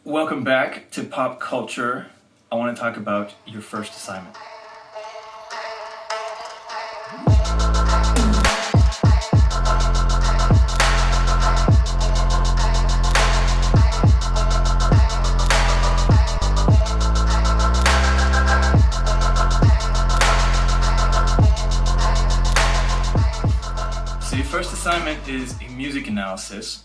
Welcome back to Pop Culture. I want to talk about your first assignment. So your first assignment is a music analysis.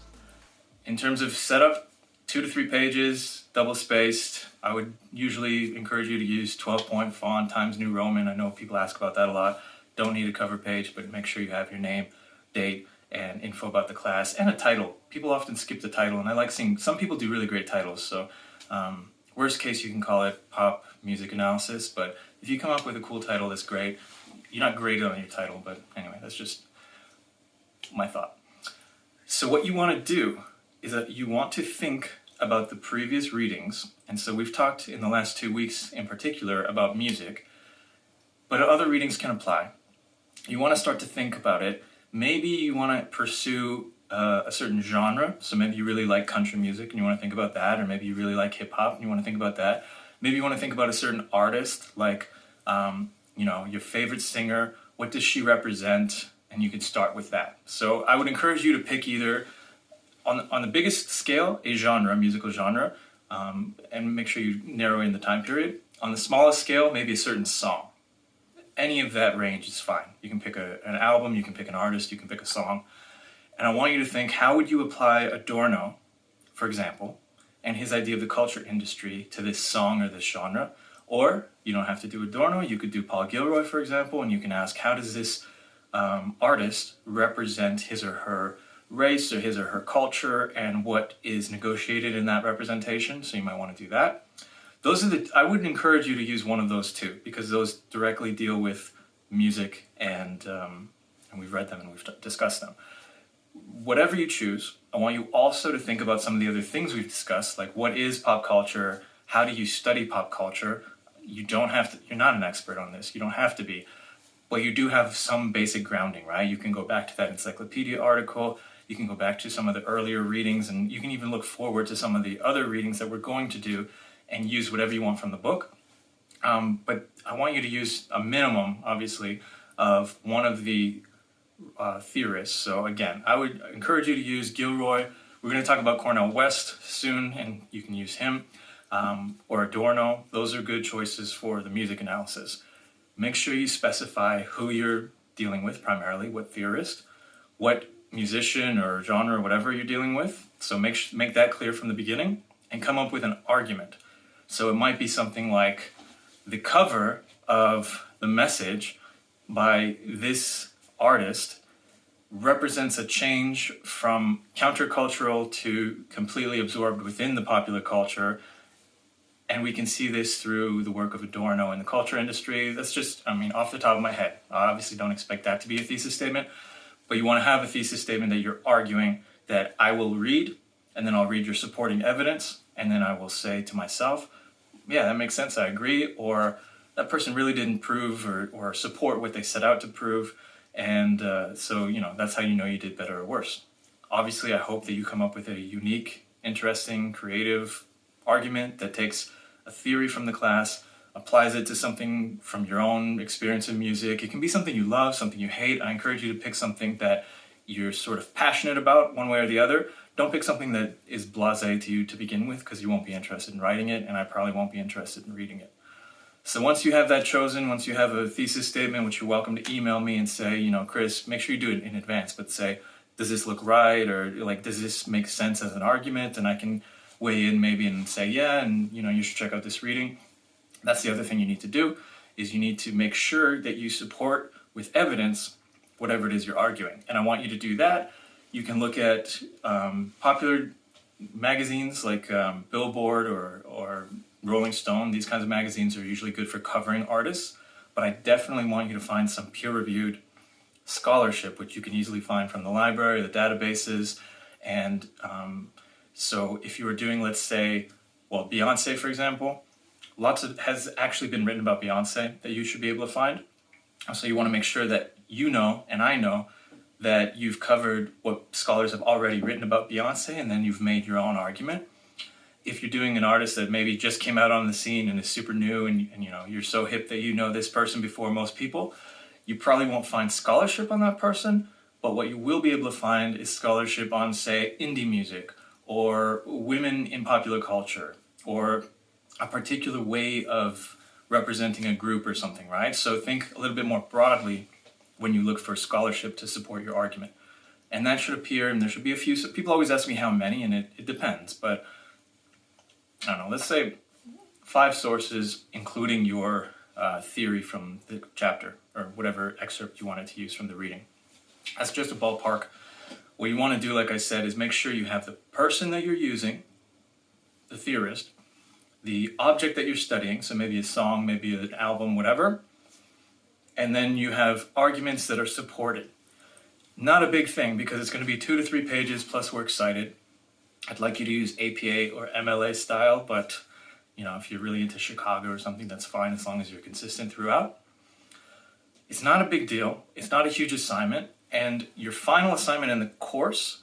In terms of setup, 2 to 3 pages, double spaced. I would usually encourage you to use 12-point font, Times New Roman. I know people ask about that a lot. Don't need a cover page, but make sure you have your name, date, and info about the class, and a title. People often skip the title, and I like seeing, some people do really great titles, so worst case you can call it Pop Music Analysis, but if you come up with a cool title, that's great. You're not graded on your title, but anyway, that's just my thought. So what you want to do is that you want to think about the previous readings, and so we've talked in the last 2 weeks in particular about music, but other readings can apply. You want to start to think about it. Maybe you want to pursue a certain genre, so maybe you really like country music and you want to think about that, or maybe you really like hip-hop and you want to think about that. Maybe you want to think about a certain artist, like your favorite singer, what does she represent, and you can start with that. So I would encourage you to pick either on the biggest scale, a genre, musical genre, and make sure you narrow in the time period. On the smallest scale, maybe a certain song. Any of that range is fine. You can pick an album, you can pick an artist, you can pick a song. And I want you to think, how would you apply Adorno, for example, and his idea of the culture industry to this song or this genre? Or, you don't have to do Adorno, you could do Paul Gilroy, for example, and you can ask, how does this artist represent his or her race or his or her culture, and what is negotiated in that representation? So you might want to do that. I would encourage you to use one of those two, because those directly deal with music, and we've read them and we've discussed them. Whatever you choose, I want you also to think about some of the other things we've discussed, like what is pop culture, how do you study pop culture. You're not an expert on this, you don't have to be, but you do have some basic grounding, right? You can go back to that encyclopedia article, you can go back to some of the earlier readings, and you can even look forward to some of the other readings that we're going to do and use whatever you want from the book. But I want you to use a minimum, obviously, of one of the theorists. So again, I would encourage you to use Gilroy. We're going to talk about Cornel West soon, and you can use him, or Adorno. Those are good choices for the music analysis. Make sure you specify who you're dealing with primarily, what theorist, what musician or genre or whatever you're dealing with. So make that clear from the beginning and come up with an argument. So it might be something like, the cover of The Message by this artist represents a change from countercultural to completely absorbed within the popular culture. And we can see this through the work of Adorno in the culture industry. That's just, off the top of my head. I obviously don't expect that to be a thesis statement, but you want to have a thesis statement that you're arguing that I will read, and then I'll read your supporting evidence, and then I will say to myself, yeah, that makes sense, I agree, or that person really didn't prove or support what they set out to prove, and so that's how you know you did better or worse. Obviously, I hope that you come up with a unique, interesting, creative argument that takes a theory from the class, applies it to something from your own experience in music. It can be something you love, something you hate. I encourage you to pick something that you're sort of passionate about one way or the other. Don't pick something that is blasé to you to begin with, because you won't be interested in writing it, and I probably won't be interested in reading it. So once you have that chosen, once you have a thesis statement, which you're welcome to email me and say, Chris, make sure you do it in advance, but say, does this look right? Or does this make sense as an argument? And I can weigh in maybe and say, yeah, and you should check out this reading. That's the other thing you need to do, is you need to make sure that you support with evidence whatever it is you're arguing. And I want you to do that. You can look at popular magazines like Billboard or Rolling Stone. These kinds of magazines are usually good for covering artists, but I definitely want you to find some peer-reviewed scholarship, which you can easily find from the library, the databases. And so if you were doing, let's say, Beyonce, for example, has actually been written about Beyonce that you should be able to find. So you want to make sure that you know, and I know, that you've covered what scholars have already written about Beyonce, and then you've made your own argument. if you're doing an artist that maybe just came out on the scene and is super new, and you know, you're so hip that you know this person before most people, you probably won't find scholarship on that person. But what you will be able to find is scholarship on, say, indie music or women in popular culture or a particular way of representing a group or something, right? So think a little bit more broadly when you look for scholarship to support your argument. And that should appear, and there should be a few. So people always ask me how many, and it depends. But I don't know, let's say 5 sources, including your theory from the chapter or whatever excerpt you wanted to use from the reading. That's just a ballpark. What you want to do, like I said, is make sure you have the person that you're using, the theorist, the object that you're studying, so maybe a song, maybe an album, whatever, and then you have arguments that are supported. Not a big thing because it's going to be 2 to 3 pages plus works cited. I'd like you to use APA or MLA style, but you know, if you're really into Chicago or something, that's fine as long as you're consistent throughout. It's not a big deal. It's not a huge assignment. And your final assignment in the course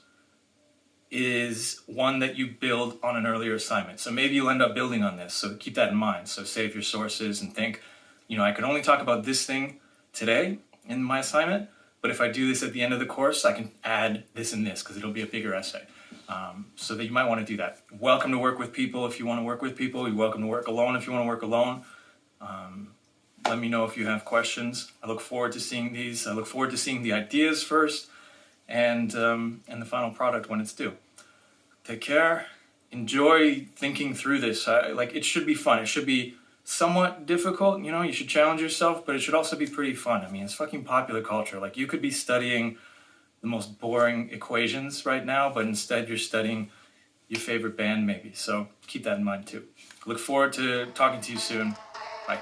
is one that you build on an earlier assignment. So maybe you'll end up building on this. So keep that in mind. So save your sources and think, you know, I can only talk about this thing today in my assignment, but if I do this at the end of the course, I can add this and this because it'll be a bigger essay. So that you might want to do that. Welcome to work with people if you want to work with people. You're welcome to work alone if you want to work alone. Let me know if you have questions. I look forward to seeing these. I look forward to seeing the ideas first and the final product when it's due. Take care. Enjoy thinking through this. It should be fun. It should be somewhat difficult. You know, you should challenge yourself, but it should also be pretty fun. I mean, it's fucking popular culture. Like, you could be studying the most boring equations right now, but instead you're studying your favorite band maybe. So keep that in mind too. Look forward to talking to you soon. Bye.